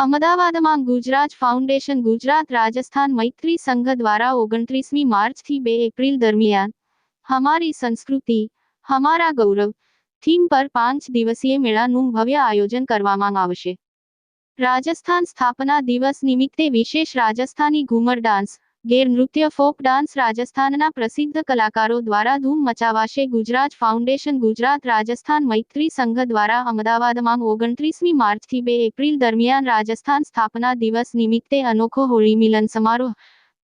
અમદાવાદમાં ગુજરાત ફાઉન્ડેશન ગુજરાત રાજસ્થાન મૈત્રી સંઘ દ્વારા 29મી માર્ચથી 2 એપ્રિલ દરમિયાન હમારી સંસ્કૃતિ હમારા ગૌરવ થીમ પર 5 દિવસીય મેળાનું ભવ્ય આયોજન કરવામાં આવશે। રાજસ્થાન સ્થાપના દિવસ નિમિત્તે વિશેષ રાજસ્થાની ઘૂમર ડાન્સ ગેર નૃત્ય ફોક ડાન્સ રાજસ્થાનના પ્રસિદ્ધ કલાકારો દ્વારા ધૂમ મચાવાશે। ગુજરાત ફાઉન્ડેશન ગુજરાત રાજસ્થાન મૈત્રી સંઘ દ્વારા અમદાવાદમાં 29મી માર્ચથી 2 એપ્રિલ દરમિયાન રાજસ્થાન સ્થાપના દિવસ નિમિત્તે અનોખો હોળી મિલન સમારોહ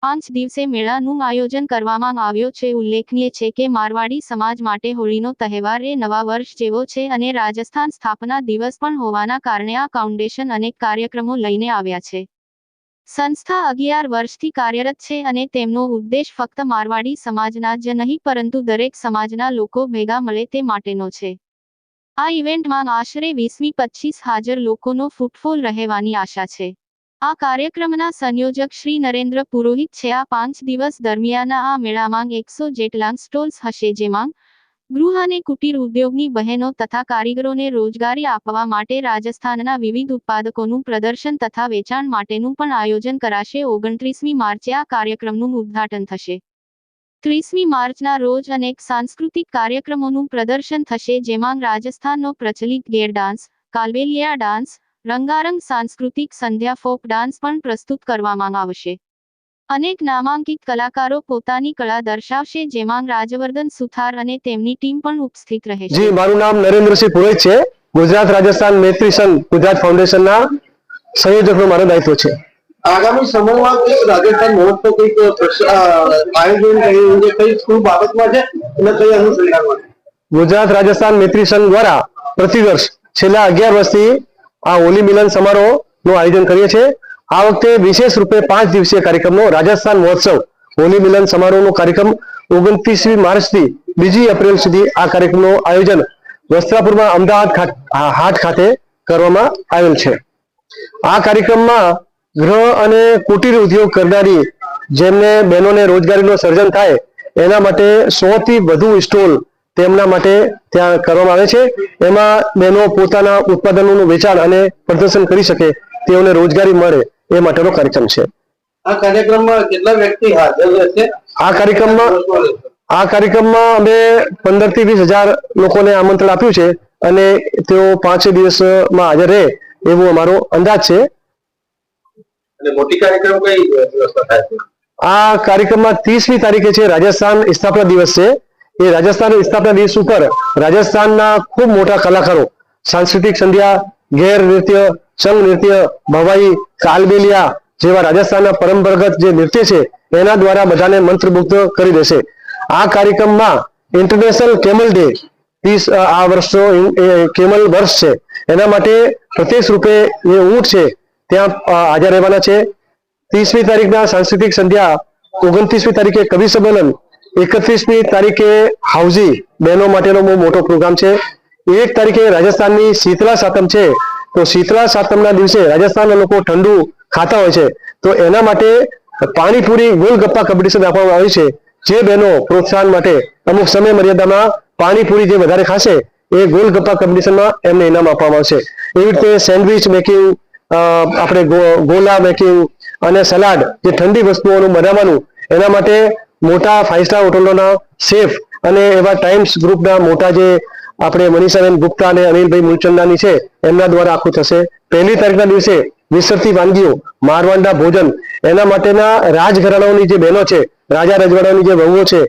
5 દિવસે મેળાનું આયોજન કરવામાં આવ્યો છે। ઉલ્લેખનીય છે કે મારવાડી સમાજ માટે હોળીનો તહેવાર એ નવા વર્ષ જેવો છે અને રાજસ્થાન સ્થાપના દિવસ પણ હોવાના કારણે આ ફાઉન્ડેશન અનેક કાર્યક્રમો લઈને આવ્યા છે। સંસ્થા 11 વર્ષથી કાર્યરત છે અને તેમનો ઉદ્દેશ ફક્ત મારવાડી સમાજના જ નહીં પરંતુ દરેક સમાજના લોકો ભેગા મળે તે માટેનો છે। આ ઇવેન્ટમાં આશરે 20થી 25 હાજર લોકોનો ફૂટફોલ રહેવાની આશા છે। આ કાર્યક્રમના સંયોજક શ્રી નરેન્દ્ર પુરોહિત છે। આ 5 દિવસ દરમિયાન આ મેળામાં 100 જેટલા સ્ટોલ્સ હશે જેમાં ગૃહ અને કુટીર ઉદ્યોગની બહેનો તથા કારીગરોને રોજગારી આપવા માટે રાજસ્થાનના વિવિધ ઉત્પાદકોનું પ્રદર્શન તથા વેચાણ માટેનું પણ આયોજન કરાશે। 29મી માર્ચે આ કાર્યક્રમનું ઉદ્ઘાટન થશે। 30મી માર્ચના રોજ અનેક સાંસ્કૃતિક કાર્યક્રમોનું પ્રદર્શન થશે જેમાં રાજસ્થાનનો પ્રચલિત ગેર ડાન્સ કાલબેલિયા ડાન્સ રંગારંગ સાંસ્કૃતિક સંધ્યા ફોક ડાન્સ પણ પ્રસ્તુત કરવામાં આવશે। અનેક નામાંકિત કલાકારો પોતાની કળા દર્શાવશે જેમાં રાજવર્ધન સુથાર અને તેમની ટીમ પણ ઉપસ્થિત રહેશે। જી, મારું નામ નરેન્દ્રસિંહ પુરોહિત છે। ગુજરાત રાજસ્થાન મૈત્રી સંઘ ગુજરાત ફાઉન્ડેશનના સંયોજકનો મારો દાયિત્વ છે। આગામી સમયમાં રાજસ્થાન મહોત્સવ કઈ આયોજન કઈ શું બાબતમાં છે અને કઈ અનુસંધાનમાં? ગુજરાત રાજસ્થાન મૈત્રી સંઘ દ્વારા પ્રતિવર્ષ છેલ્લા 11 વર્ષથી આ હોલી મિલન સમારોહનું આયોજન કરીએ છીએ। આ વખતે વિશેષ રૂપે 5 દિવસીય કાર્યક્રમનો રાજસ્થાન મહોત્સવ હોલી મિલન સમારોહનો કાર્યક્રમ 29મી માર્ચથી 2 એપ્રિલ સુધી આ કાર્યક્રમનું આયોજન વસ્ત્રાપુરમાં અમદાવાદ હાટ ખાતે કરવામાં આવેલ છે। આ કાર્યક્રમમાં ગૃહ અને કુટીર ઉદ્યોગ કરનારી જેમને બહેનોને રોજગારીનું સર્જન થાય એના માટે 100 થી વધુ સ્ટોલ તેમના માટે ત્યાં કરવામાં આવે છે। એમાં બહેનો પોતાના ઉત્પાદનોનું વેચાણ અને પ્રદર્શન કરી શકે તેઓને રોજગારી મળે એ માટેનો કાર્યક્રમ છે। આ કાર્યક્રમમાં કેટલા વ્યક્તિ હાજર રહેશે? આ કાર્યક્રમમાં અમે 15 થી 20 હજાર લોકોને આમંત્રણ આપ્યું છે અને તેઓ 5 દિવસમાં હાજર રહે એવો અમારો અંદાજ છે। અને મોટી કાર્યક્રમ કઈ વ્યવસ્થા થાય છે? આ કાર્યક્રમમાં 30મી તારીખે છે રાજસ્થાન સ્થાપના દિવસ છે। એ રાજસ્થાન સ્થાપના દિવસ ઉપર રાજસ્થાનના ખૂબ મોટા કલાકારો સાંસ્કૃતિક સંધ્યા ગેર નૃત્ય સંઘ નૃત્ય ભવાઈ કાલબેલિયા જેવા રાજસ્થાનના પરંપરાગત જે નૃત્ય છે એના દ્વારા બધાને મંત્રમુગ્ધ કરી દેશે। આ કાર્યક્રમમાં ઇન્ટરનેશનલ કેમલ ડે આ વર્ષનો કેમલ વર્ષ છે એના માટે પ્રત્યક્ષ રૂપે જે ઊંટ છે ત્યાં હાજર રહેવાના છે। 30મી તારીખના સાંસ્કૃતિક સંધ્યા 29મી તારીખે કવિ સંમેલન 31મી તારીખે હાઉઝી બહેનો માટેનો બહુ મોટો પ્રોગ્રામ છે। 1 તારીખે રાજસ્થાનની શીતલા સાતમ છે તો શીતલા સાતમના દિવસે રાજસ્થાનના લોકો ઠંડુ ખાતા હોય છે તો એના માટે પાણીપુરી ગોલગપ્પા કોમ્પિટિશન રાખવામાં આવી છે। જે બહેનો પ્રોત્સાહન માટે અમુક સમય મર્યાદામાં પાણીપુરી જે વધારે ખાશે એ ગોલગપ્પા કોમ્પિટિશનમાં એમને ઇનામ આપવામાં આવશે। એવી રીતે સેન્ડવિચ મેકિંગ આપણે ગોલા મેકિંગ અને સલાડ જે ઠંડી વસ્તુઓનું બનાવવાનું એના માટે મોટા 5 સ્ટાર હોટલોના શેફ અને એવા ટાઈમ્સ ગ્રુપના મોટા જે આપણે મનીષાબેન ગુપ્તા અને અનિલભાઈ મુલચંદાની છે એમના દ્વારા આખું થશે। 1લી તારીખના દિવસે વિસરતી વાનગીઓ મારવાંડા ભોજન એના માટેના રાજઘરાણાઓની જે બહેનો છે રાજા રજવાડાની જે વહુઓ છે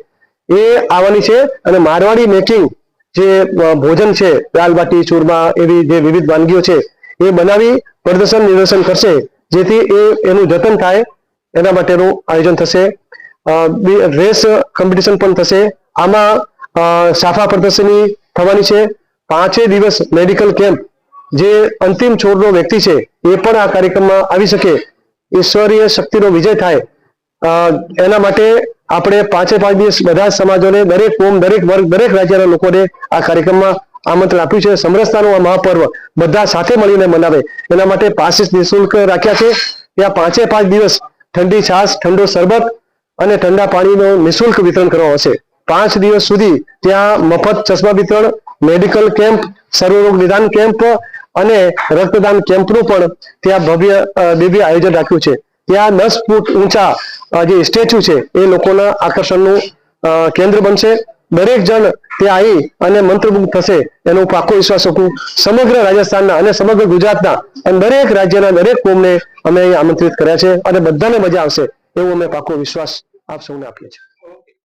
એ આવવાની છે અને મારવાડી મેકિંગ જે ભોજન છે દાલ બાટી ચૂરમા એવી જે વિવિધ વાનગીઓ છે એ બનાવી પ્રદર્શન નિદર્શન કરશે જેથી એનું જતન થાય એના માટેનું આયોજન થશે। રેસ કોમ્પિટિશન પણ થશે। આમાં સાફા પ્રદર્શની થવાની છે। 5 દિવસ મેડિકલ કેમ્પ જે અંતિમ છોડનો વ્યક્તિ છે એ પણ આ કાર્યક્રમમાં આવી શકે ઈશ્વરીય શક્તિનો વિજય થાય એના માટે આપણે 5 દિવસ બધા સમાજોને દરેક કોમ દરેક વર્ગ દરેક રાજ્યના લોકોને આ કાર્યક્રમમાં આમંત્રણ આપ્યું છે। સમરસતાનું આ મહાપર્વ બધા સાથે મળીને મનાવે એના માટે પાસીસ નિઃશુલ્ક રાખ્યા છે। ત્યાં 5 દિવસ ઠંડી છાશ ઠંડો શરબત અને ઠંડા પાણીનું નિઃશુલ્ક વિતરણ કરવામાં આવશે। 5 દિવસ સુધી ત્યાં મફત ચશ્મા વિતરણ મેડિકલ કેમ્પ સર્વરોગ નિદાન કેમ્પ અને રક્તદાન કેમ્પનું પણ ત્યાં દિવ્ય આયોજન રાખ્યું છે. ત્યાં 10 ફૂટ ઊંચા જે સ્ટેચ્યુ છે એ લોકોના આકર્ષણનું કેન્દ્ર બનશે. દરેક જણ ત્યાં આવી અને મંત્રમુગ્ધ થશે એનો પાકો વિશ્વાસ આપું. સમગ્ર રાજસ્થાનના અને સમગ્ર ગુજરાતના અને દરેક રાજ્યના દરેક કોમને અમે અહીં આમંત્રિત કર્યા છે અને બધાને મજા આવશે એવો અમે પાકો વિશ્વાસ આપ સૌને આપીએ છીએ.